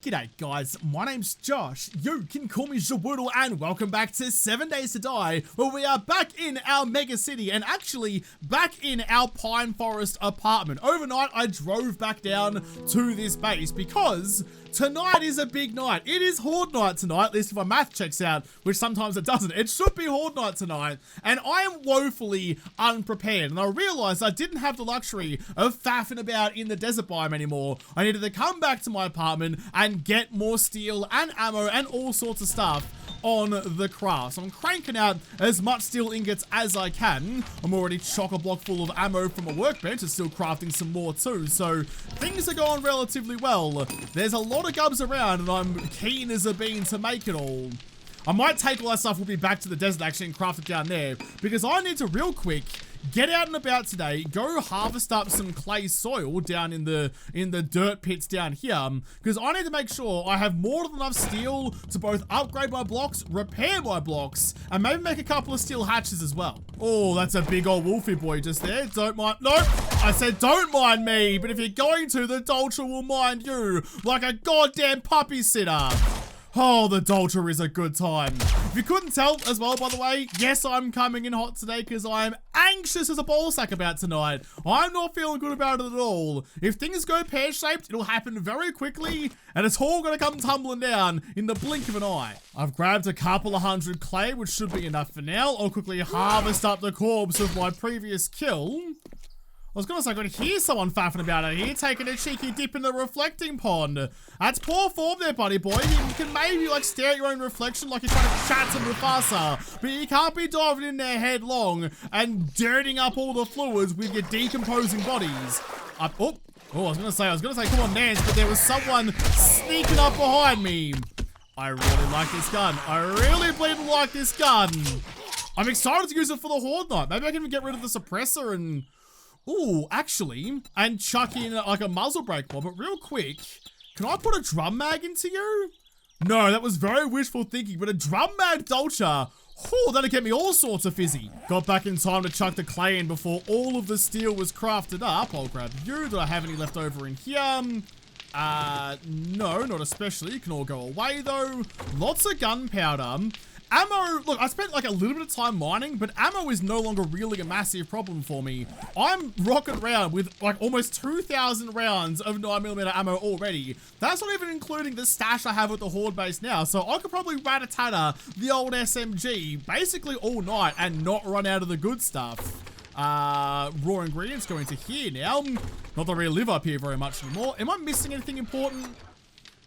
G'day guys, my name's Josh, you can call me JaWoodle, and welcome back to 7 Days to Die, where we are back in our mega city, and actually back in our pine forest apartment. Overnight I drove back down to this base because tonight is a big night. It is Horde night tonight, at least if my math checks out, which sometimes it doesn't. It should be Horde night tonight, and I am woefully unprepared, and I realized I didn't have the luxury of faffing about in the desert biome anymore. I needed to come back to my apartment and get more steel and ammo and all sorts of stuff on the craft. So I'm cranking out as much steel ingots as I can. I'm already chock-a-block full of ammo from a workbench and still crafting some more too. So things are going relatively well. There's a lot of gubs around and I'm keen as a bean to make it all. I might take all that stuff, we'll be back to the desert actually and craft it down there, because I need to real quick get out and about today, go harvest up some clay soil down in the dirt pits down here, because I need to make sure I have more than enough steel to both upgrade my blocks, repair my blocks, and maybe make a couple of steel hatches as well. Oh, that's a big old wolfy boy just there. Don't mind. Nope. I said don't mind me, but if you're going to, the Dolce will mind you like a goddamn puppy sitter. Oh, the Dolce is a good time. If you couldn't tell as well, by the way, yes, I'm coming in hot today because I'm anxious as a ball sack about tonight. I'm not feeling good about it at all. If things go pear-shaped, it'll happen very quickly, and it's all gonna come tumbling down in the blink of an eye. I've grabbed a couple of hundred clay, which should be enough for now. I'll quickly harvest up the corpse of my previous kill. I was gonna say, I could hear someone faffing about out here, taking a cheeky dip in the reflecting pond. That's poor form there, buddy boy. You can maybe like stare at your own reflection like you're trying to chat to Mufasa, but you can't be diving in there headlong and dirtying up all the fluids with your decomposing bodies. I was gonna say, come on, Nance, but there was someone sneaking up behind me. I really like this gun. I really bleeding like this gun. I'm excited to use it for the Horde night. Maybe I can even get rid of the suppressor and... Ooh, actually, and chuck in like a muzzle brake mod, but real quick, can I put a drum mag into you? No, that was very wishful thinking, but a drum mag Dolce, oh, that'll get me all sorts of fizzy. Got back in time to chuck the clay in before all of the steel was crafted up. I'll grab you. Do I have any left over in here? No, not especially. You can all go away though. Lots of gunpowder. Ammo, look, I spent like a little bit of time mining, but ammo is no longer really a massive problem for me. I'm rocking around with like almost 2,000 rounds of 9mm ammo already. That's not even including the stash I have at the Horde base now, so I could probably rat-a-tatter the old SMG basically all night and not run out of the good stuff. Raw ingredients go into here now. Not that I really live up here very much anymore. Am I missing anything important?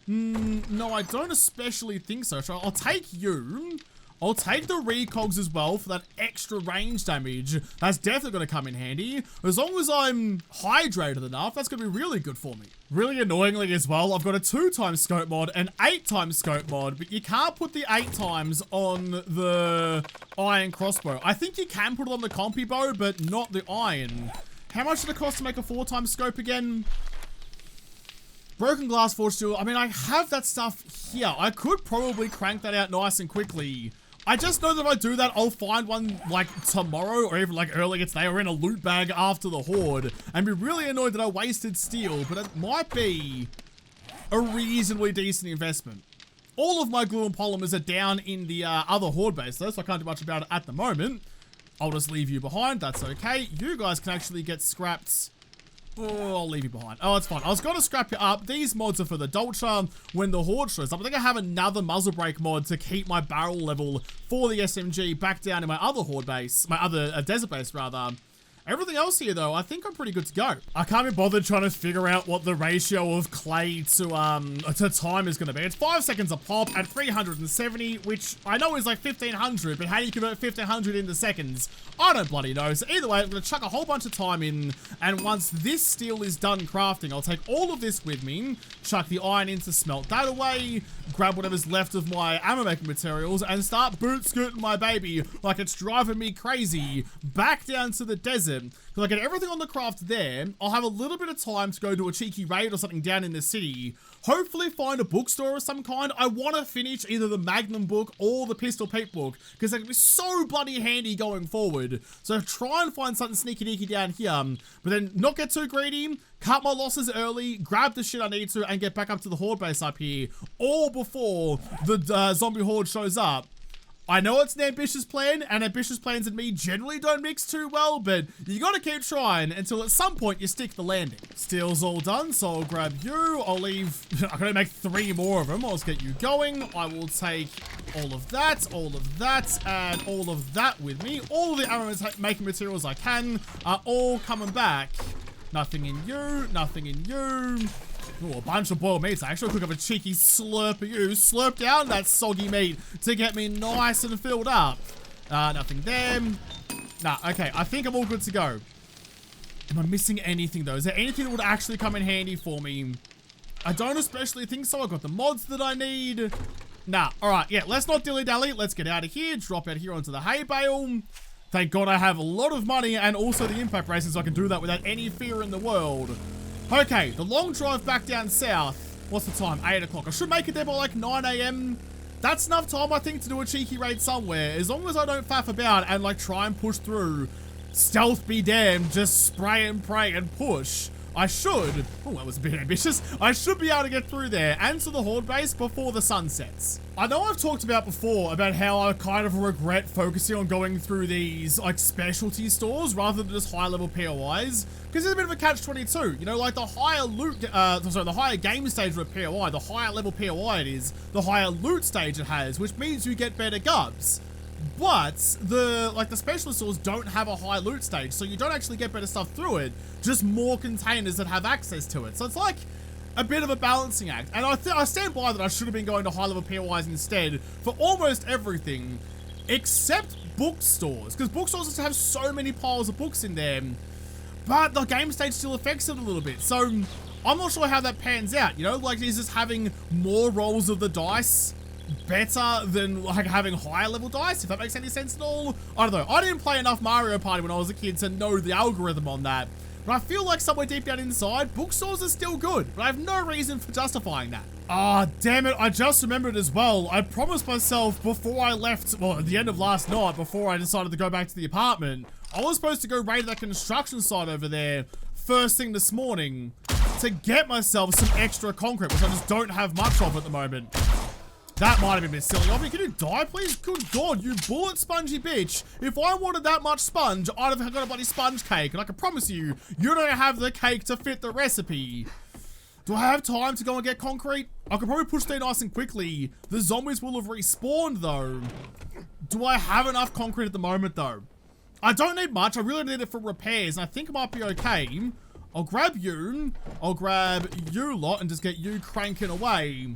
No, I don't especially think so. So I'll take you. I'll take the recogs as well for that extra range damage. That's definitely going to come in handy. As long as I'm hydrated enough, that's going to be really good for me. Really annoyingly as well, I've got a 2x scope mod and 8x scope mod, but you can't put the 8x on the iron crossbow. I think you can put it on the compy bow, but not the iron. How much did it cost to make a 4x scope again? Broken glass forged steel. I mean, I have that stuff here. I could probably crank that out nice and quickly. I just know that if I do that, I'll find one like tomorrow or even like earlier today or in a loot bag after the Horde and be really annoyed that I wasted steel, but it might be a reasonably decent investment. All of my glue and polymers are down in the other Horde base though, so I can't do much about it at the moment. I'll just leave you behind. That's okay. You guys can actually get scrapped. Oh, I'll leave you behind. Oh, it's fine. I was going to scrap you up. These mods are for the Dolce when the Horde shows up. I think I have another muzzle brake mod to keep my barrel level for the SMG back down in my other Horde base. My other desert base, rather. Everything else here, though, I think I'm pretty good to go. I can't be bothered trying to figure out what the ratio of clay to time is going to be. It's 5 seconds a pop at 370, which I know is like 1,500, but how do you convert 1,500 into seconds? I don't bloody know. So either way, I'm going to chuck a whole bunch of time in, and once this steel is done crafting, I'll take all of this with me, chuck the iron in to smelt that away, grab whatever's left of my ammo making materials, and start boot scooting my baby like it's driving me crazy back down to the desert it. If I get everything on the craft there, I'll have a little bit of time to go do a cheeky raid or something down in the city. Hopefully find a bookstore of some kind. I want to finish either the Magnum book or the Pistol Pete book, because they can be so bloody handy going forward. So try and find something sneaky deaky down here, but then not get too greedy, cut my losses early, grab the shit I need to, and get back up to the horde base up here, all before the zombie horde shows up. I know it's an ambitious plan, and ambitious plans and me generally don't mix too well, but you gotta keep trying until at some point you stick the landing. Steel's all done, so I'll grab you. I'll leave, I'm gonna make 3 more of them. I'll just get you going. I will take all of that, and all of that with me. All of the arrow making materials I can are all coming back. Nothing in you, nothing in you. Ooh, a bunch of boiled meats. I actually cook up a cheeky slurp of you. Slurp down that soggy meat to get me nice and filled up. Nothing there. Nah, okay. I think I'm all good to go. Am I missing anything, though? Is there anything that would actually come in handy for me? I don't especially think so. I've got the mods that I need. Nah, alright. Yeah, let's not dilly-dally. Let's get out of here. Drop out here onto the hay bale. Thank God I have a lot of money and also the impact braces, so I can do that without any fear in the world. Okay, the long drive back down south. What's the time? 8 o'clock. I should make it there by like 9 AM. That's enough time, I think, to do a cheeky raid somewhere. As long as I don't faff about and like try and push through. Stealth be damned, just spray and pray and push. I should, oh, that was a bit ambitious. I should be able to get through there and to the horde base before the sun sets. I know I've talked about before about how I kind of regret focusing on going through these like specialty stores rather than just high level POIs, because it's a bit of a catch-22. You know, like the higher loot, the higher game stage of a POI, the higher level POI it is, the higher loot stage it has, which means you get better gubs. But the specialist stores don't have a high loot stage, so you don't actually get better stuff through it, just more containers that have access to it. So it's like a bit of a balancing act. And I stand by that I should have been going to high level POIs instead for almost everything, except bookstores, because bookstores just have so many piles of books in there, but the game stage still affects it a little bit. So I'm not sure how that pans out, you know, like is just having more rolls of the dice better than like having higher level dice, if that makes any sense at all? I don't know. I didn't play enough Mario Party when I was a kid to know the algorithm on that, but I feel like somewhere deep down inside, bookstores are still good, but I have no reason for justifying that. Ah, damn it, I just remembered as well. I promised myself before I left, well, at the end of last night, before I decided to go back to the apartment, I was supposed to go raid that construction site over there first thing this morning to get myself some extra concrete, which I just don't have much of at the moment. That might have been a bit silly of me. Can you die, please? Good God, you bullet spongy bitch. If I wanted that much sponge, I'd have got a bloody sponge cake. And I can promise you, you don't have the cake to fit the recipe. Do I have time to go and get concrete? I could probably push there nice and quickly. The zombies will have respawned, though. Do I have enough concrete at the moment, though? I don't need much. I really need it for repairs, and I think it might be okay. I'll grab you. I'll grab you lot and just get you cranking away.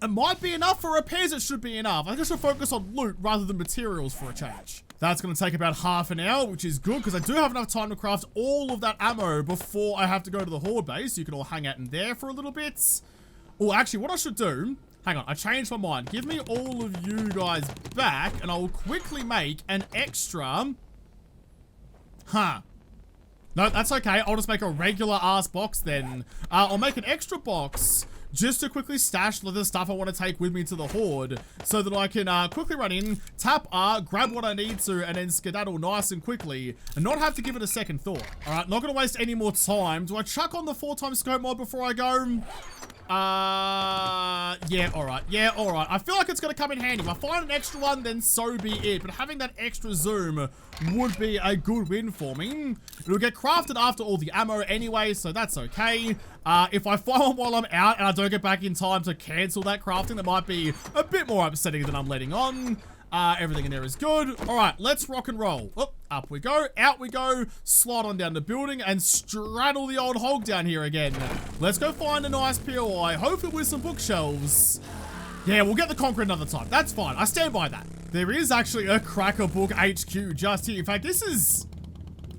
It might be enough for repairs. It should be enough. I think I should focus on loot rather than materials for a change. That's going to take about half an hour, which is good because I do have enough time to craft all of that ammo before I have to go to the horde base. You can all hang out in there for a little bit. Oh, actually, what I should do... Hang on, I changed my mind. Give me all of you guys back, and I'll quickly make an extra... Huh. No, that's okay. I'll just make a regular ass box then. I'll make an extra box just to quickly stash the stuff I want to take with me to the horde so that I can quickly run in, tap R, grab what I need to, and then skedaddle nice and quickly and not have to give it a second thought. All right, not going to waste any more time. Do I chuck on the 4x scope mod before I go? Yeah, all right. Yeah, all right. I feel like it's going to come in handy. If I find an extra one, then so be it. But having that extra zoom would be a good win for me. It'll get crafted after all the ammo anyway, so that's okay. If I find one while I'm out and I don't get back in time to cancel that crafting, that might be a bit more upsetting than I'm letting on. Everything in there is good. All right, let's rock and roll. Oh, up we go, out we go, slide on down the building and straddle the old hog down here again. Let's go find a nice POI, hopefully with some bookshelves. Yeah, we'll get the concrete another time. That's fine. I stand by that. There is actually a Cracker Book HQ just here. In fact, this is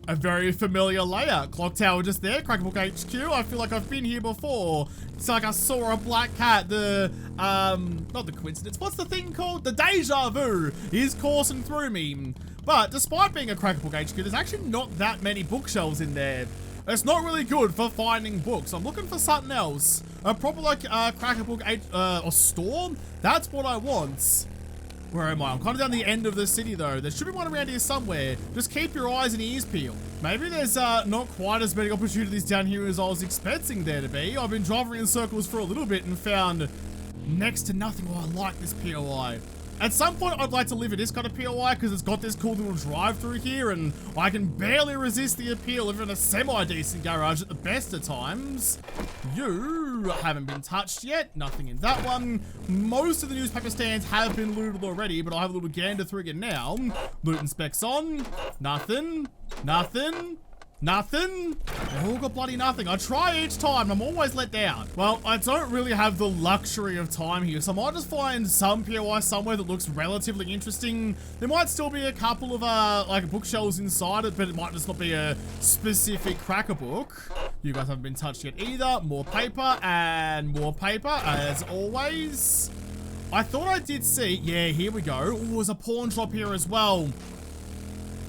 a very familiar layout. Clock tower just there. Cracker Book HQ. I feel like I've been here before. It's like I saw a black cat. The, not the coincidence. What's the thing called? The deja vu is coursing through me. But despite being a Cracker Book HQ, there's actually not that many bookshelves in there. It's not really good for finding books. I'm looking for something else. A proper like Cracker Book or store. That's what I want. Where am I? I'm kind of down the end of the city though. There should be one around here somewhere. Just keep your eyes and ears peeled. Maybe there's not quite as many opportunities down here as I was expecting there to be. I've been driving in circles for a little bit and found next to nothing. Oh, I like this POI. At some point, I'd like to live in this kind of POI because it's got this cool little drive-through here and I can barely resist the appeal of even a semi-decent garage at the best of times. You haven't been touched yet. Nothing in that one. Most of the newspaper stands have been looted already, but I'll have a little gander through again now. Loot and specs on. Nothing. Nothing. Nothing? They all got bloody nothing. I try each time. I'm always let down. Well, I don't really have the luxury of time here, so I might just find some POI somewhere that looks relatively interesting. There might still be a couple of, like, bookshelves inside it, but it might just not be a specific Cracker Book. You guys haven't been touched yet either. More paper and more paper, as always. I thought I did see... Yeah, here we go. Oh, there's a pawn shop here as well.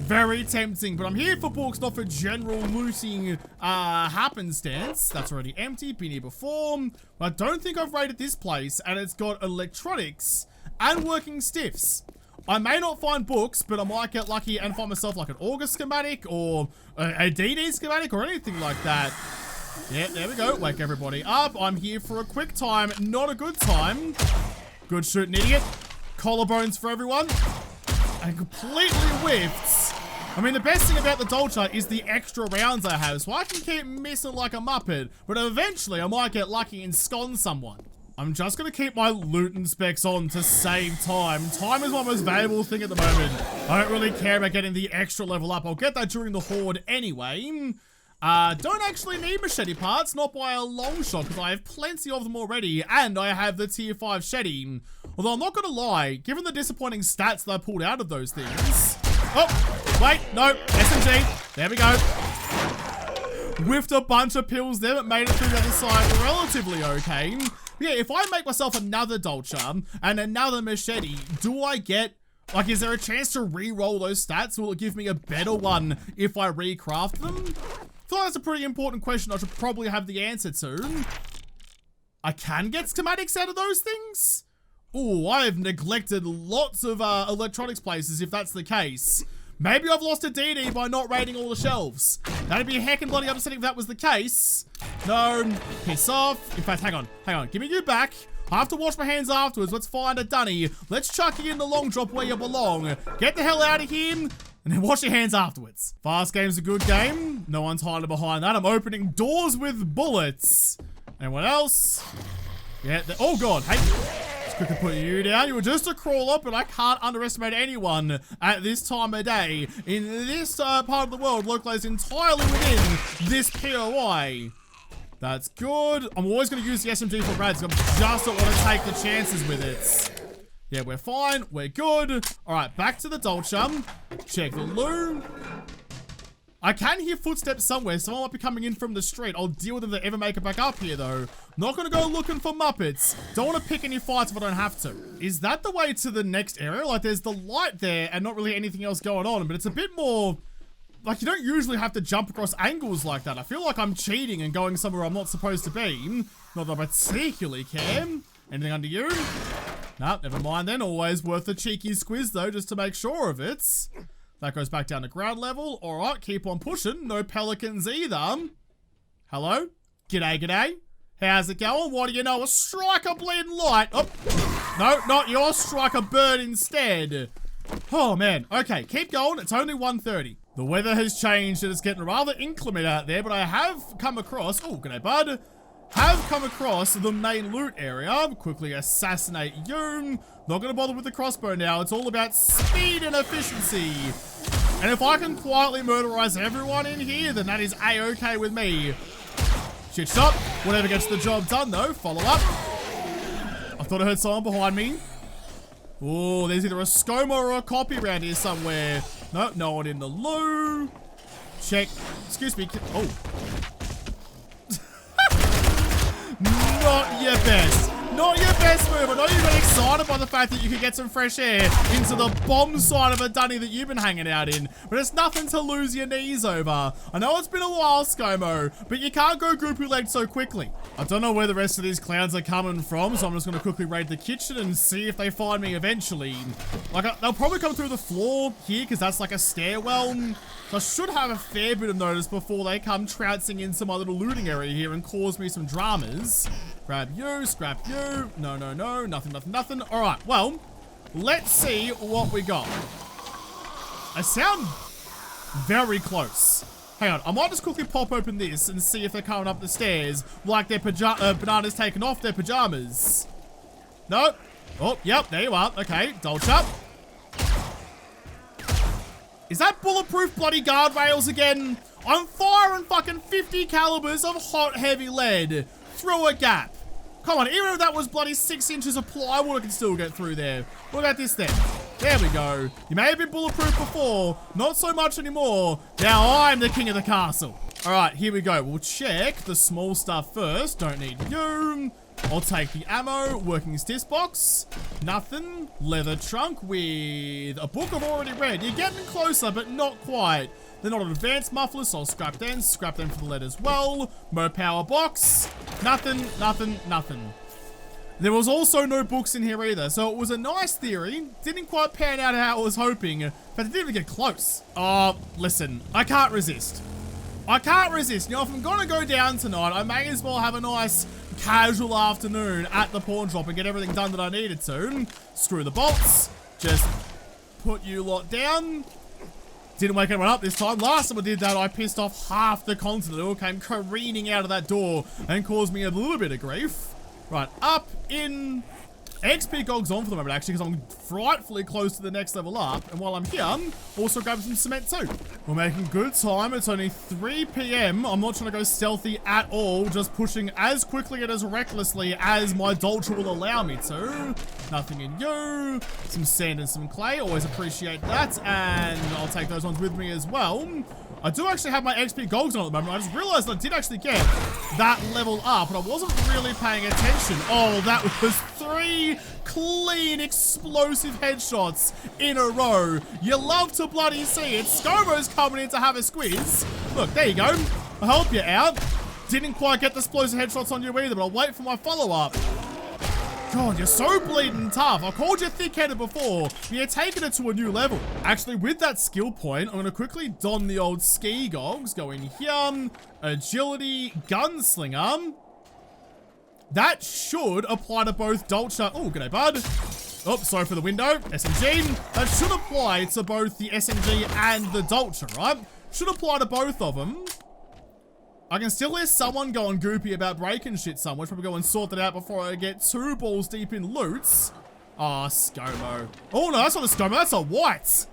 Very tempting, but I'm here for books, not for general looting happenstance. That's already empty, been here before. I don't think I've raided this place, and it's got electronics and working stiffs. I may not find books, but I might get lucky and find myself like an Auger schematic or a DD schematic or anything like that. Yeah, there we go. Wake everybody up. I'm here for a quick time, not a good time. Good shooting, idiot. Collarbones for everyone. And completely whiffed. I mean, the best thing about the Dolce is the extra rounds I have, so I can keep missing like a muppet, but eventually I might get lucky and scone someone. I'm just gonna keep my loot and specs on to save time. Time is my most valuable thing at the moment. I don't really care about getting the extra level up. I'll get that during the Horde anyway. Don't actually need machete parts, not by a long shot, because I have plenty of them already, and I have the tier 5 shetty. Although I'm not gonna lie, given the disappointing stats that I pulled out of those things. Oh, wait, no, SMG, there we go. Whiffed a bunch of pills there, but made it through the other side relatively okay. Yeah, if I make myself another Dolce and another machete, do I get, like, is there a chance to re-roll those stats? Will it give me a better one if I recraft them? I feel like that's a pretty important question I should probably have the answer to. I can get schematics out of those things? Ooh, I have neglected lots of electronics places if that's the case. Maybe I've lost a DD by not raiding all the shelves. That'd be heckin' bloody upsetting if that was the case. No, piss off. In fact, hang on. Give me you back. I have to wash my hands afterwards. Let's find a dunny. Let's chuck you in the long drop where you belong. Get the hell out of here. And then wash your hands afterwards. Fast game's a good game. No one's hiding behind that. I'm opening doors with bullets. Anyone else? Yeah, oh god, hey. Just quickly put you down. You were just a crawler, but I can't underestimate anyone at this time of day. In this part of the world, localized entirely within this POI. That's good. I'm always going to use the SMG for rads. I just don't want to take the chances with it. Yeah, we're fine. We're good. All right, back to the Dolce. Check the loot. I can hear footsteps somewhere. Someone might be coming in from the street. I'll deal with them if they ever make it back up here, though. Not going to go looking for Muppets. Don't want to pick any fights if I don't have to. Is that the way to the next area? Like, there's the light there and not really anything else going on, but it's a bit more... Like, you don't usually have to jump across angles like that. I feel like I'm cheating and going somewhere I'm not supposed to be. Not that I particularly care. Anything under you? Nah, never mind then. Always worth a cheeky squiz, though, just to make sure of it. That goes back down to ground level. All right, keep on pushing. No pelicans either. Hello? G'day, g'day. How's it going? What do you know? A striker bleeding light. Oh, no, not your striker bird instead. Oh, man. Okay, keep going. It's only 1:30. The weather has changed and it's getting rather inclement out there, but I have come across... Oh, g'day, bud. Have come across the main loot area. Quickly assassinate you. Not going to bother with the crossbow now. It's all about speed and efficiency. And if I can quietly murderize everyone in here, then that is A-okay with me. Shit shot. Whatever gets the job done, though. Follow up. I thought I heard someone behind me. Oh, there's either a scoma or a copy around here somewhere. Nope, no one in the loo. Check. Excuse me. Oh. Not your best. Not your best move. I know you got excited by the fact that you could get some fresh air into the bomb side of a dunny that you've been hanging out in, but it's nothing to lose your knees over. I know it's been a while, SkyMo, but you can't go goopy-legged so quickly. I don't know where the rest of these clowns are coming from, so I'm just going to quickly raid the kitchen and see if they find me eventually. Like, they'll probably come through the floor here, because that's like a stairwell. So I should have a fair bit of notice before they come trouncing into my little looting area here and cause me some dramas. Grab you, scrap you. No, no, no. Nothing, nothing, nothing. All right, well, let's see what we got. I sound very close. Hang on, I might just quickly pop open this and see if they're coming up the stairs like their bananas taking off their pajamas. No. Oh, yep, there you are. Okay, Dolch up. Is that bulletproof bloody guardrails again? I'm firing fucking 50 calibers of hot heavy lead through a gap. Come on, even if that was bloody 6 inches of plywood, I can still get through there. What about this then? There we go. You may have been bulletproof before, not so much anymore. Now I'm the king of the castle. All right, here we go. We'll check the small stuff first. Don't need you. I'll take the ammo, working stiff box, nothing, leather trunk with a book I've already read. You're getting closer, but not quite. They're not an advanced muffler, so I'll scrap them for the lead as well. Mo power box, nothing, nothing, nothing. There was also no books in here either, so it was a nice theory. Didn't quite pan out how I was hoping, but it didn't even get close. Oh, listen, I can't resist. I can't resist. Now, if I'm gonna go down tonight, I may as well have a nice casual afternoon at the pawn shop and get everything done that I needed to. Screw the bolts. Just put you lot down. Didn't wake anyone up this time. Last time I did that, I pissed off half the continent. It all came careening out of that door and caused me a little bit of grief. Right, up, in. XP Gog's on for the moment, actually, because I'm frightfully close to the next level up. And while I'm here, also grab some cement too. We're making good time. It's only 3 p.m. I'm not trying to go stealthy at all. Just pushing as quickly and as recklessly as my Dolce will allow me to. Nothing in you. Some sand and some clay. Always appreciate that. And I'll take those ones with me as well. I do actually have my XP Gogs on at the moment. I just realized I did actually get that level up, and I wasn't really paying attention. Oh, that was 3 clean, explosive headshots in a row. You love to bloody see it. Scobo's coming in to have a squeeze. Look, there you go. I'll help you out. Didn't quite get the explosive headshots on you either, but I'll wait for my follow-up. God, you're so bleeding tough. I called you thick-headed before, but you're taking it to a new level. Actually, with that skill point, I'm going to quickly don the old ski gogs. Go in here. Agility, gunslinger. That should apply to both Dolce. Oh, g'day, bud. Oh, sorry for the window. SMG. That should apply to both the SMG and the Dolce, right? Should apply to both of them. I can still hear someone going goopy about breaking shit somewhere. Probably go and sort that out before I get 2 balls deep in loots. Ah, oh, ScoMo. Oh, no, that's not a ScoMo. That's a white.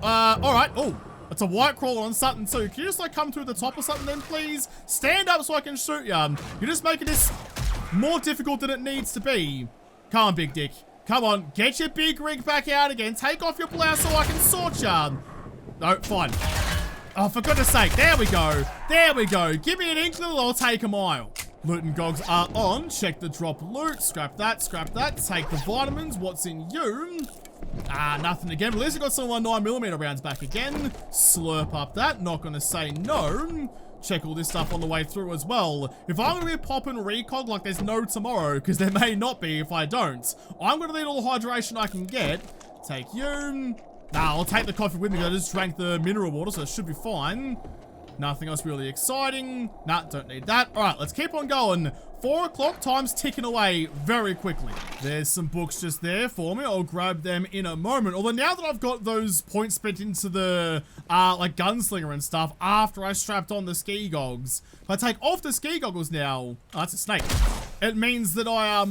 All right. Oh, it's a white crawler on something too. Can you just, like, come through the top or something then, please? Stand up so I can shoot you. You're just making this more difficult than it needs to be. Come on, big dick. Come on. Get your big rig back out again. Take off your blouse so I can sort you. No, fine. Oh, for goodness sake. There we go. There we go. Give me an inkling, I'll take a mile. Loot and gogs are on. Check the drop loot. Scrap that. Scrap that. Take the vitamins. What's in you? Ah, nothing again. But at least I got some of my 9mm rounds back again. Slurp up that. Not going to say no. Check all this stuff on the way through as well. If I'm going to be popping recog like there's no tomorrow, because there may not be if I don't, I'm going to need all the hydration I can get. Take you. Nah, I'll take the coffee with me. I just drank the mineral water, so it should be fine. Nothing else really exciting. Nah, don't need that. All right, let's keep on going. 4 o'clock, time's ticking away very quickly. There's some books just there for me. I'll grab them in a moment. Although now that I've got those points spent into the, like, gunslinger and stuff after I strapped on the ski goggles, if I take off the ski goggles now, oh, that's a snake. It means that I,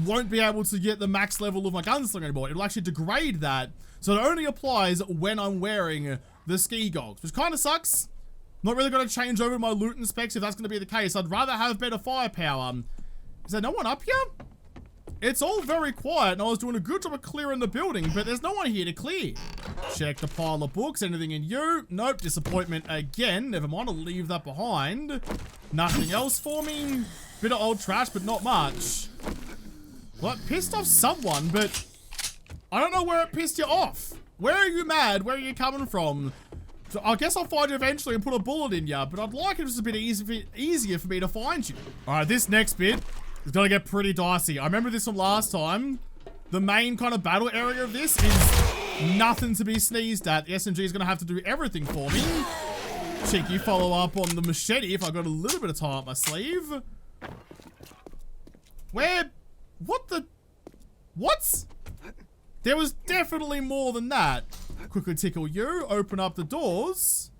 won't be able to get the max level of my gunslinger anymore. It'll actually degrade that. So it only applies when I'm wearing the ski goggles, which kind of sucks. Not really going to change over my loot and specs if that's going to be the case. I'd rather have better firepower. Is there no one up here? It's all very quiet, and I was doing a good job of clearing the building, but there's no one here to clear. Check the pile of books. Anything in you? Nope. Disappointment again. Never mind. I'll leave that behind. Nothing else for me. Bit of old trash, but not much. Well, it pissed off someone, but I don't know where it pissed you off. Where are you mad? Where are you coming from? So I guess I'll find you eventually and put a bullet in you, but I'd like it just a bit easier for me to find you. All right, this next bit is gonna get pretty dicey. I remember this from last time. The main kind of battle area of this is nothing to be sneezed at. The SMG is gonna have to do everything for me. Cheeky follow up on the machete if I got a little bit of time up my sleeve. What? There was definitely more than that. Quickly tickle you, open up the doors.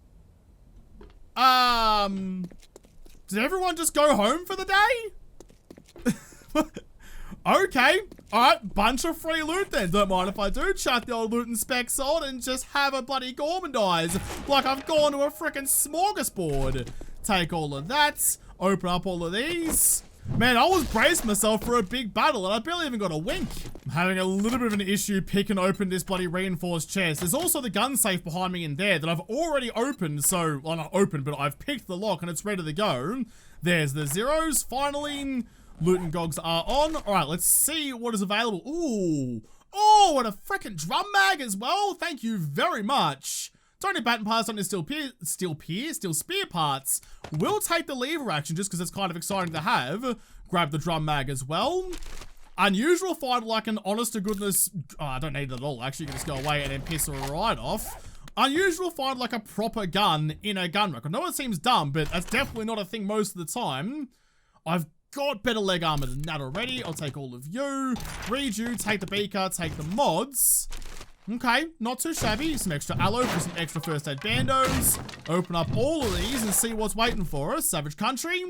Did everyone just go home for the day? Okay, alright, bunch of free loot then. Don't mind if I do. Chuck the old loot and specs on and just have a bloody gourmandize like I've gone to a freaking smorgasbord. Take all of that, open up all of these. Man, I was braced myself for a big battle and I barely even got a wink. I'm having a little bit of an issue picking open this bloody reinforced chest. There's also the gun safe behind me in there that I've already opened, so, well, not opened, but I've picked the lock and it's ready to go. There's the zeros, finally. Loot and gogs are on. All right, let's see what is available. Ooh. Oh, and a freaking drum mag as well. Thank you very much. Don't need baton parts, don't need steel spear parts. We'll take the lever action just because it's kind of exciting to have. Grab the drum mag as well. Unusual find like an honest to goodness. Oh, I don't need it at all. Actually, you can just go away and then piss her right off. Unusual find like a proper gun in a gun rack. I know it seems dumb, but that's definitely not a thing most of the time. I've got better leg armor than that already. I'll take all of you. Read you, take the beaker, take the mods. Okay, not too shabby. Some extra aloe for some extra first aid bandos. Open up all of these and see what's waiting for us. Savage Country.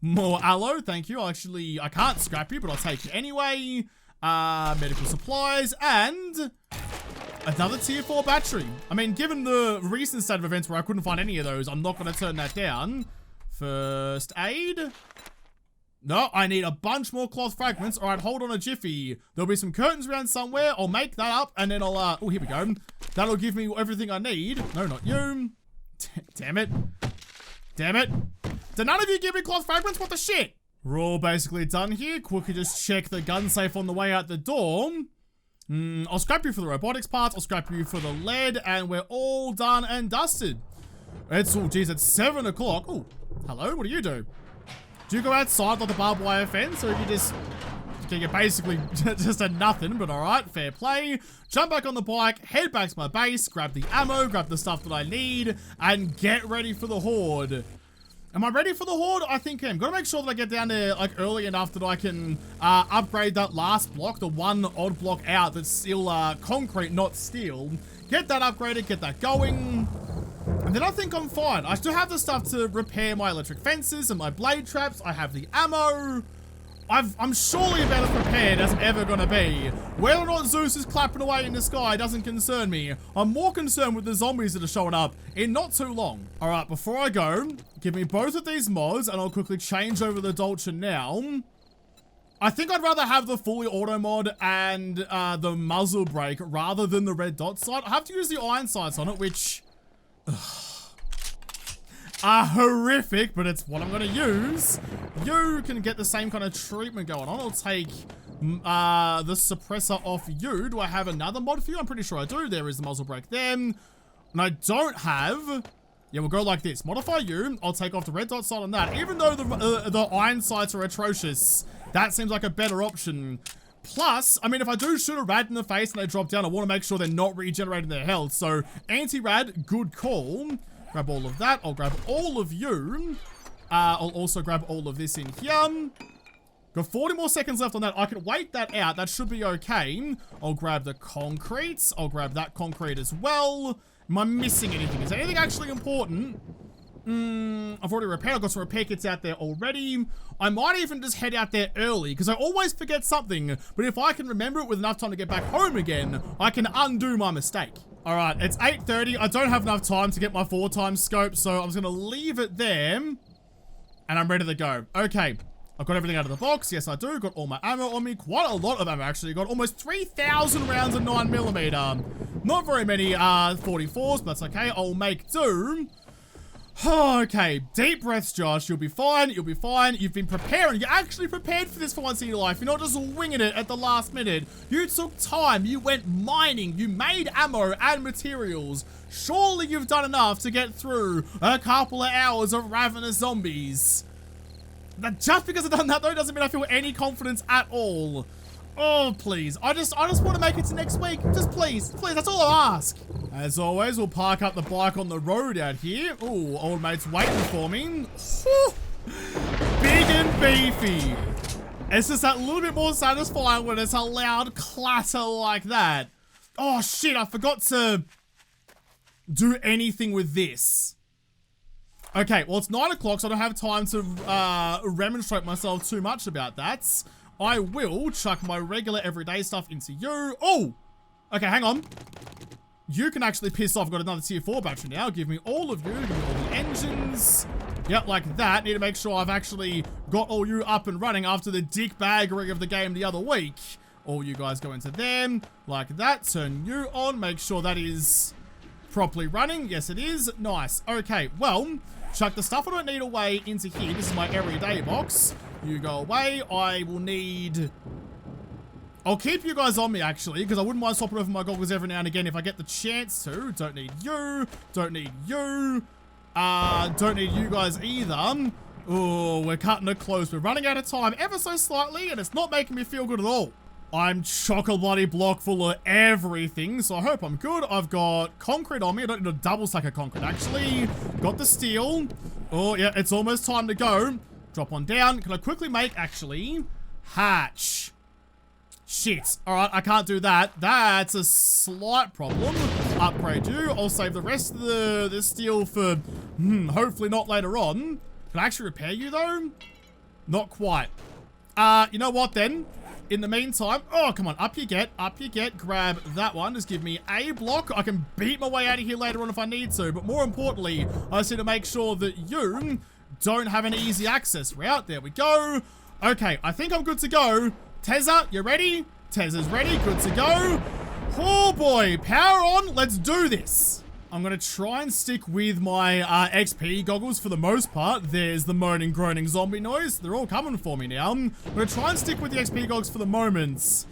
More aloe, thank you. Actually, I can't scrap you, but I'll take you anyway. Medical supplies and another tier 4 battery. I mean, given the recent state of events where I couldn't find any of those, I'm not going to turn that down. First aid. No, I need a bunch more cloth fragments. All right, hold on a jiffy. There'll be some curtains around somewhere. I'll make that up and then I'll, oh, here we go. That'll give me everything I need. No, not you. Damn it. Damn it. Did none of you give me cloth fragments? What the shit? We're all basically done here. Quickly just check the gun safe on the way out the door. I'll scrap you for the robotics parts. I'll scrap you for the lead and we're all done and dusted. It's, oh geez, it's 7 o'clock. Oh, hello, what do you do? Do you go outside like the barbed wire fence, or you just, you're basically just a nothing, but all right, fair play. Jump back on the bike, head back to my base, grab the ammo, grab the stuff that I need, and get ready for the horde. Am I ready for the horde? I think I am. Gotta make sure that I get down there like early enough that I can upgrade that last block, the one odd block out that's still concrete, not steel. Get that upgraded, get that going. And then I think I'm fine. I still have the stuff to repair my electric fences and my blade traps. I have the ammo. I'm surely about as prepared as I'm ever gonna be. Whether or not Zeus is clapping away in the sky doesn't concern me. I'm more concerned with the zombies that are showing up in not too long. All right, before I go, give me both of these mods and I'll quickly change over the Dolce now. I think I'd rather have the fully auto mod and the muzzle brake rather than the red dot sight. I have to use the iron sights on it, which are horrific, but it's what I'm gonna use. You can get the same kind of treatment going on. I'll take the suppressor off you. Do I have another mod for you? I'm pretty sure I do. There is the muzzle brake there. And I don't have... Yeah, we'll go like this. Modify you. I'll take off the red dot sight on that. Even though the iron sights are atrocious, that seems like a better option. Plus, I mean, if I do shoot a rad in the face and they drop down, I want to make sure they're not regenerating their health. So, anti-rad, good call. Grab all of that. I'll grab all of you. I'll also grab all of this in here. Got 40 more seconds left on that. I can wait that out. That should be okay. I'll grab the concrete. I'll grab that concrete as well. Am I missing anything? Is there anything actually important? I've already repaired. I've got some repair kits out there already. I might even just head out there early because I always forget something. But if I can remember it with enough time to get back home again, I can undo my mistake. All right, it's 8:30. I don't have enough time to get my 4x scope, so I'm just going to leave it there. And I'm ready to go. Okay, I've got everything out of the box. Yes, I do. Got all my ammo on me. Quite a lot of ammo, actually. Got almost 3,000 rounds of 9mm. Not very many 44s, but that's okay. I'll make do. Okay, deep breaths, Josh. You'll be fine. You'll be fine. You've been preparing. You're actually prepared for this for once in your life. You're not just winging it at the last minute. You took time. You went mining. You made ammo and materials. Surely you've done enough to get through a couple of hours of ravenous zombies. Now, just because I've done that, though, doesn't mean I feel any confidence at all. Oh, please. I just want to make it to next week. Just please. Please, that's all I ask. As always, we'll park up the bike on the road out here. Oh, old mate's waiting for me. Whew. Big and beefy. It's just that little bit more satisfying when it's a loud clatter like that. Oh, shit. I forgot to do anything with this. Okay, well, it's 9 o'clock, so I don't have time to remonstrate myself too much about that. I will chuck my regular everyday stuff into you. Oh! Okay, hang on. You can actually piss off. I've got another tier 4 battery now. Give me all of you. Give me all the engines. Yep, like that. Need to make sure I've actually got all you up and running after the dick baggery of the game the other week. All you guys go into them. Like that. Turn you on. Make sure that is properly running. Yes, it is. Nice. Okay, well, chuck the stuff I don't need away into here. This is my everyday box. You go away. I will need... I'll keep you guys on me, actually, because I wouldn't mind swapping over my goggles every now and again if I get the chance to. Don't need you. Don't need you. Don't need you guys either. Oh, we're cutting it close. We're running out of time ever so slightly, and it's not making me feel good at all. I'm chock-a-bloody block full of everything, so I hope I'm good. I've got concrete on me. I don't need a double stack of concrete, actually. Got the steel. Oh, yeah, it's almost time to go. Drop one down. Can I quickly make, actually, hatch? Shit. All right, I can't do that. That's a slight problem. Upgrade you. I'll save the rest of the steel for, hopefully not later on. Can I actually repair you, though? Not quite. You know what, then? In the meantime, oh, come on. Up you get. Up you get. Grab that one. Just give me a block. I can beat my way out of here later on if I need to. But more importantly, I just need to make sure that you don't have an easy access route. There we go. Okay, I think I'm good to go. Tezza, you ready? Tezza's ready. Good to go. Oh, boy. Power on. Let's do this. I'm going to try and stick with my XP goggles for the most part. There's the moaning, groaning zombie noise. They're all coming for me now. I'm going to try and stick with the XP goggles for the moment,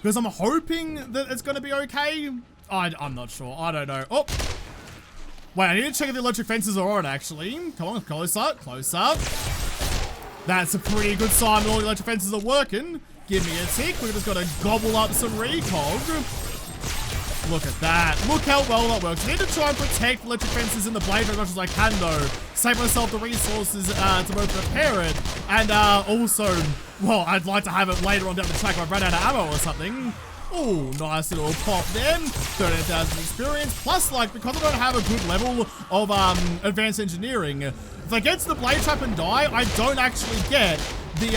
because I'm hoping that it's going to be okay. I'm not sure. I don't know. Oh. Wait, I need to check if the electric fences are on, actually. Come on, closer. Closer. That's a pretty good sign that all the electric fences are working. Give me a tick. We're just got to gobble up some recog. Look at that. Look how well that works. I need to try and protect electric fences in the blade as much as I can, though. Save myself the resources to both repair it and also, well, I'd like to have it later on down the track if I've run out of ammo or something. Oh, nice little pop then. 13,000 experience. Plus, like, because I don't have a good level of advanced engineering, if I get to the blade trap and die, I don't actually get the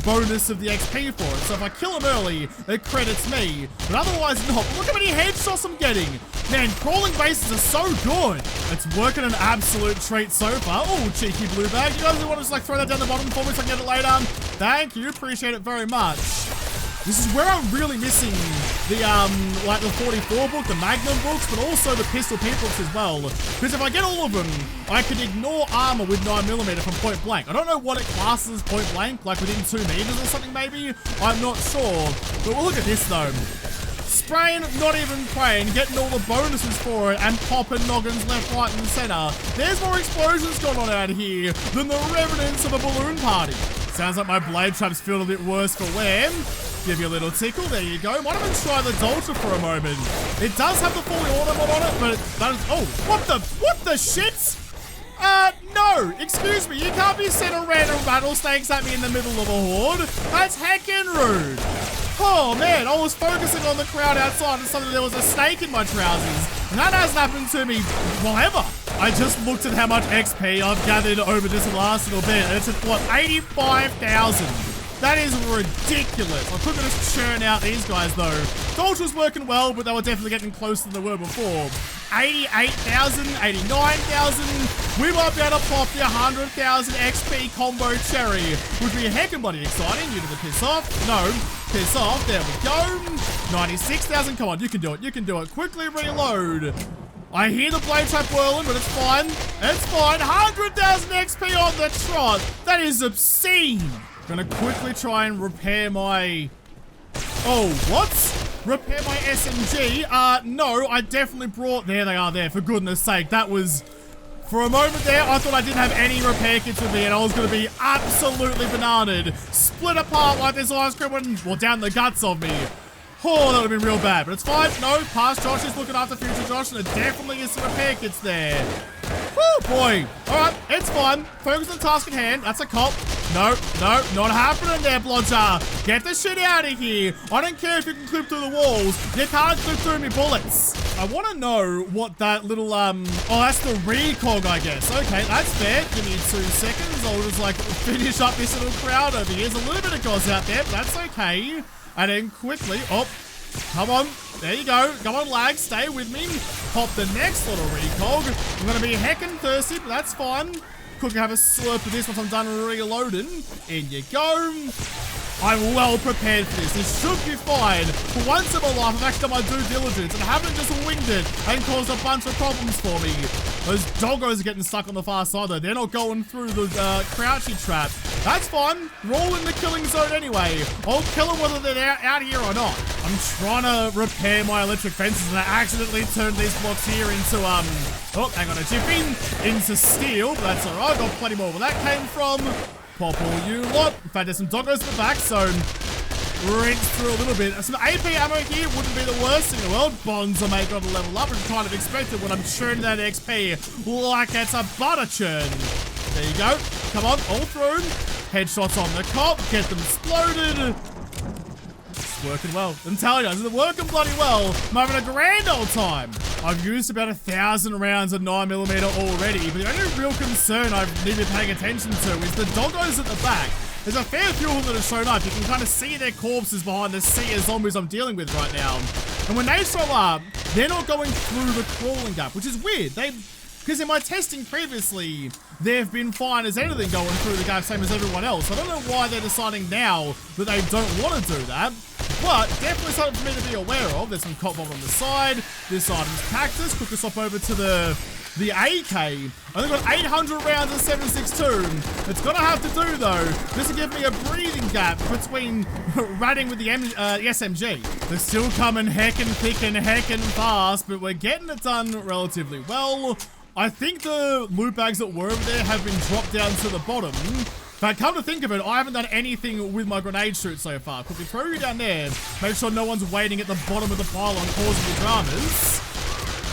bonus of the XP for it. So if I kill him early, it credits me. But otherwise not. Look how many headshots I'm getting. Man, crawling bases are so good. It's working an absolute treat so far. Oh, cheeky blue bag. You guys want to just like throw that down the bottom for me so I can get it later? Thank you. Appreciate it very much. This is where I'm really missing the, like the 44 book, the Magnum books, but also the Pistol Pete books as well. Because if I get all of them, I can ignore armor with 9mm from point blank. I don't know what it classes as point blank, like within 2 meters or something maybe. I'm not sure. But we'll look at this though. Spraying, not even praying, getting all the bonuses for it, and popping noggins left, right, and center. There's more explosions going on out here than the remnants of a balloon party. Sounds like my blade trap's feeling a bit worse for wear. Give you a little tickle. There you go. Might even try the Dolce for a moment. It does have the fully auto mod on it, but that is... Oh, what the shit? No. Excuse me. You can't be sending random rattlesnakes at me in the middle of a horde. That's heckin' rude. Oh, man. I was focusing on the crowd outside and suddenly there was a snake in my trousers. And that hasn't happened to me, well, ever. I just looked at how much XP I've gathered over this last little bit. And it's at, what, 85,000. That is ridiculous. I couldn't just churn out these guys, though. Dolce was working well, but they were definitely getting closer than they were before. 88,000, 89,000. We might be able to pop the 100,000 XP combo cherry, which would be heckin' bloody exciting. You need to piss off. No, piss off. There we go. 96,000. Come on, you can do it. You can do it. Quickly reload. I hear the blade trap whirling, but it's fine. It's fine. 100,000 XP on the trot. That is obscene. Gonna quickly try and repair my... Oh, what? Repair my SMG? No, I definitely brought... There they are there, for goodness sake. That was... For a moment there, I thought I didn't have any repair kits with me and I was going to be absolutely bananaed. Split apart like this ice cream went, well, down the guts of me. Oh, that would have been real bad, but it's fine. No, past Josh is looking after future Josh and there definitely is some repair kits there. Woo, boy. All right, it's fine. Focus on the task at hand. That's a cop. No, no, not happening there, Blodger. Get the shit out of here. I don't care if you can clip through the walls. You can't clip through me bullets. I want to know what that little, oh, that's the recog, I guess. Okay, that's fair. Give me 2 seconds. I'll just, like, finish up this little crowd over here. There's a little bit of gods out there, but that's okay. And then quickly, oh, come on. There you go. Come on, lag. Stay with me. Pop the next little recog. I'm going to be heckin' thirsty, but that's fine. Quickly have a slurp of this once I'm done reloading. In you go. I'm well prepared for this. This should be fine. For once in my life, I've actually done my due diligence and haven't just winged it and caused a bunch of problems for me. Those doggos are getting stuck on the far side though. They're not going through the crouchy trap. That's fine. We're all in the killing zone anyway. I'll kill them whether they're out here or not. I'm trying to repair my electric fences and I accidentally turned these blocks here into, oh, hang on a jiffy, into steel. But that's alright. I've got plenty more where that came from. Pop all you lot. In fact, there's some doggos in the back, so rinse through a little bit. Some AP ammo here wouldn't be the worst in the world. Bonds are made to level up, which is kind of expected when I'm churning that XP like it's a butter churn. There you go. Come on, all through. Headshots on the cop. Get them exploded. It's working well. I'm telling you, it's working bloody well. I'm having a grand old time. I've used about 1,000 rounds of 9mm already, but the only real concern I've needed paying attention to is the doggos at the back. There's a fair few of them that have shown up. You can kind of see their corpses behind the sea of zombies I'm dealing with right now. And when they show up, they're not going through the crawling gap, which is weird. Because in my testing previously, they've been fine as anything going through the gap, same as everyone else. I don't know why they're deciding now that they don't want to do that. But definitely something for me to be aware of. There's some cop bomb on the side. This item's cactus. Quickly swap over to the AK. I only got 800 rounds of 7.62. It's gonna have to do though, just to give me a breathing gap between ratting with the SMG. They're still coming heckin' thick and heckin' fast, but we're getting it done relatively well. I think the loot bags that were over there have been dropped down to the bottom. But come to think of it, I haven't done anything with my grenade shoot so far. Quickly throw you down there. Make sure no one's waiting at the bottom of the pile on causing the dramas.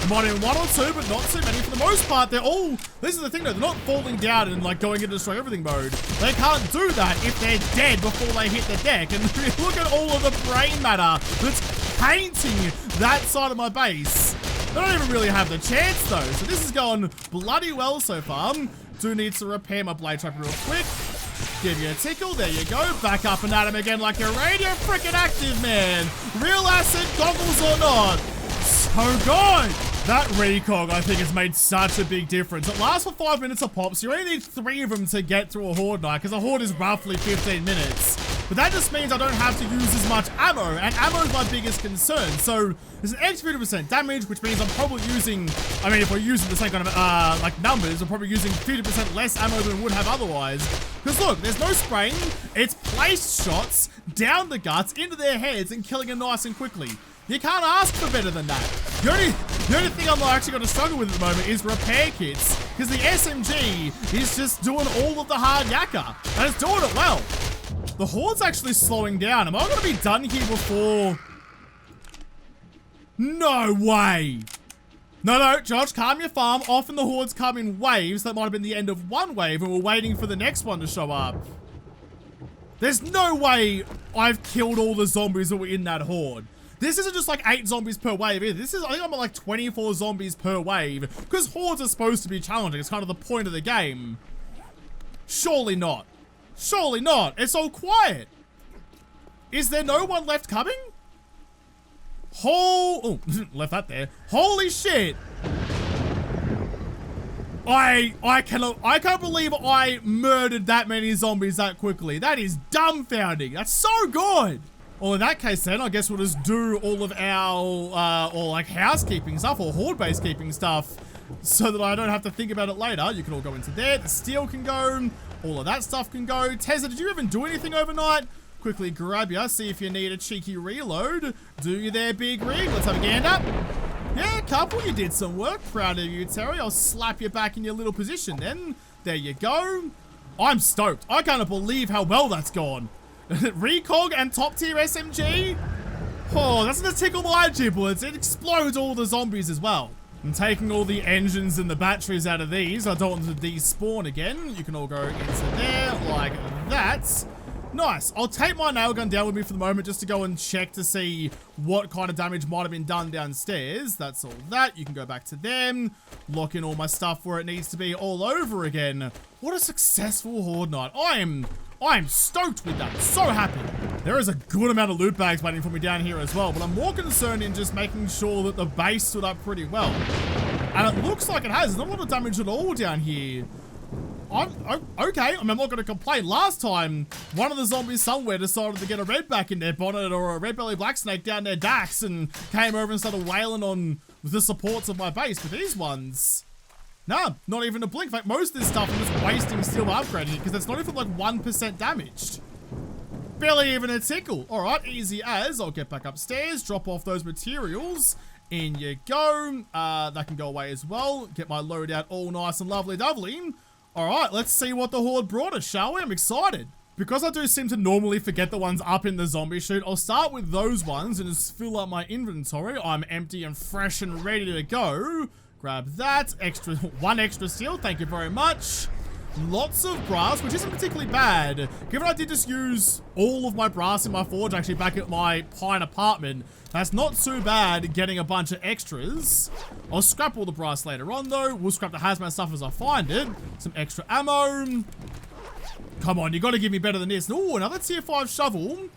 There might have been 1 or 2, but not too many. For the most part, they're all... This is the thing though, they're not falling down and like going into destroy everything mode. They can't do that if they're dead before they hit the deck. And look at all of the brain matter that's painting that side of my base. They don't even really have the chance though. So this is going bloody well so far. Do need to repair my blade trap real quick. Give you a tickle, there you go. Back up and at him again like you're radio freaking active, man. Real acid, goggles or not. So good. That recog, I think, has made such a big difference. It lasts for 5 minutes a pop, so you only need 3 of them to get through a horde night, because a horde is roughly 15 minutes. But that just means I don't have to use as much ammo, and ammo is my biggest concern. So there's an extra 50% damage, which means I'm probably using, I mean, if we're using the same kind of, like numbers, I'm probably using 50% less ammo than we would have otherwise. Because look, there's no spraying. It's placed shots down the guts into their heads and killing them nice and quickly. You can't ask for better than that. The only thing I'm actually going to struggle with at the moment is repair kits, because the SMG is just doing all of the hard yakka, and it's doing it well. The horde's actually slowing down. Am I going to be done here before? No way. No, Josh, calm your farm. Often the hordes come in waves. That might have been the end of one wave, and we're waiting for the next one to show up. There's no way I've killed all the zombies that were in that horde. This isn't just like 8 zombies per wave either. This is, I think I'm at like 24 zombies per wave, because hordes are supposed to be challenging. It's kind of the point of the game. Surely not. Surely not. It's all quiet. Is there no one left coming? Oh, left that there. Holy shit. I can't believe I murdered that many zombies that quickly. That is dumbfounding. That's so good. Well, in that case then, I guess we'll just do all of our, or like housekeeping stuff or horde-based keeping stuff so that I don't have to think about it later. You can all go into there. The steel can go. All of that stuff can go. Tezza, did you even do anything overnight? Quickly grab you, see if you need a cheeky reload. Do you there, big rig? Let's have a gander. Yeah, couple, you did some work. Proud of you, Terry. I'll slap you back in your little position then. There you go. I'm stoked. I can't believe how well that's gone. Recog and top tier SMG. Oh, that's gonna tickle my giblets. It explodes all the zombies as well. I'm taking all the engines and the batteries out of these. I don't want them to despawn again. You can all go into there like that. Nice. I'll take my nail gun down with me for the moment just to go and check to see what kind of damage might have been done downstairs. That's all that. You can go back to them. Lock in all my stuff where it needs to be all over again. What a successful horde night. I am stoked with that. So happy. There is a good amount of loot bags waiting for me down here as well, but I'm more concerned in just making sure that the base stood up pretty well. And it looks like it has. There's not a lot of damage at all down here. Okay, I'm not going to complain. Last time, one of the zombies somewhere decided to get a redback in their bonnet or a red belly black snake down their dacks and came over and started wailing on the supports of my base. But these ones, nah, not even a blink. In fact, most of this stuff I'm just wasting steel upgrading it because it's not even like 1% damaged. Barely even a tickle. All right, easy as. I'll get back upstairs, drop off those materials. In you go. That can go away as well. Get my loadout all nice and lovely-dovely. All right, let's see what the horde brought us, shall we? I'm excited. Because I do seem to normally forget the ones up in the zombie chute, I'll start with those ones and just fill up my inventory. I'm empty and fresh and ready to go. Grab that. One extra steel, thank you very much. Lots of brass, which isn't particularly bad. Given I did just use all of my brass in my forge actually back at my pine apartment, that's not too bad getting a bunch of extras. I'll scrap all the brass later on though. We'll scrap the hazmat stuff as I find it. Some extra ammo. Come on, you gotta give me better than this. Ooh, another tier 5 shovel.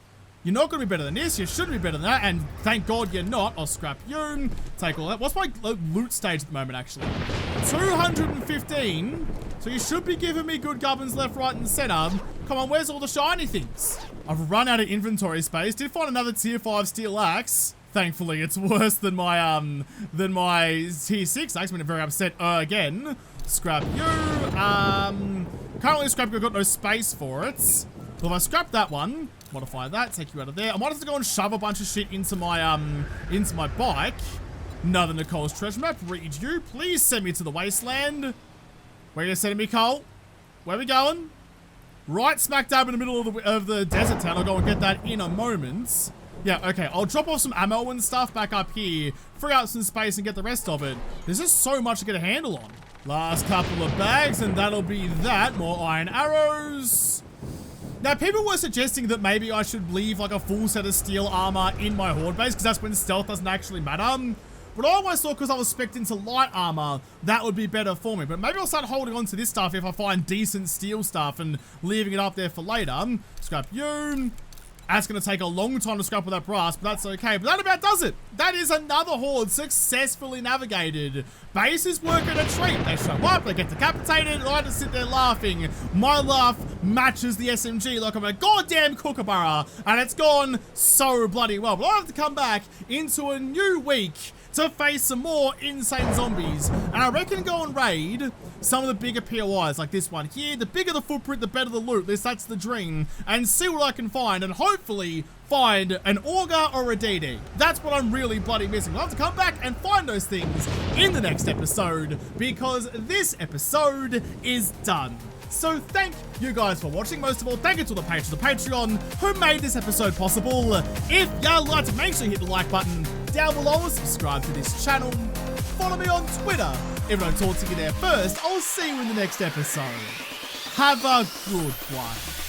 You're not gonna be better than this. You should be better than that. And thank God you're not. I'll scrap you. Take all that. What's my loot stage at the moment, actually? 215. So you should be giving me good gubbins left, right, and center. Come on, where's all the shiny things? I've run out of inventory space. Did find another tier 5 steel axe. Thankfully, it's worse than my tier 6 axe. I'm very upset again. Scrap you. Currently scrapping. I've got no space for it. Well, if I scrap that one, modify that, take you out of there. I might have to go and shove a bunch of shit into my bike. Another Nicole's treasure map. Read you. Please send me to the wasteland. Where are you sending me, Cole? Where are we going? Right smack dab in the middle of the desert town. I'll go and get that in a moment. Yeah, okay. I'll drop off some ammo and stuff back up here. Free up some space and get the rest of it. There's just so much to get a handle on. Last couple of bags and that'll be that. More iron arrows. Now, people were suggesting that maybe I should leave like a full set of steel armor in my horde base because that's when stealth doesn't actually matter. But I always thought because I was spec'd into light armor, that would be better for me. But maybe I'll start holding on to this stuff if I find decent steel stuff and leaving it up there for later. Scrap you. That's going to take a long time to scrap with that brass, but that's okay. But that about does it. That is another horde successfully navigated. Base is working a treat. They show up, they get decapitated, and I just sit there laughing. My laugh matches the SMG like I'm a goddamn kookaburra, and it's gone so bloody well. But I have to come back into a new week to face some more insane zombies. And I reckon go and raid some of the bigger POIs like this one here. The bigger the footprint, the better the loot. At least that's the dream. And see what I can find and hopefully find an auger or a DD. That's what I'm really bloody missing. I'll have to come back and find those things in the next episode because this episode is done. So thank you guys for watching. Most of all, thank you to the patrons of Patreon who made this episode possible. If you liked it, make sure you hit the like button down below, subscribe to this channel, follow me on Twitter. If I don't talk to you there first, I'll see you in the next episode. Have a good one.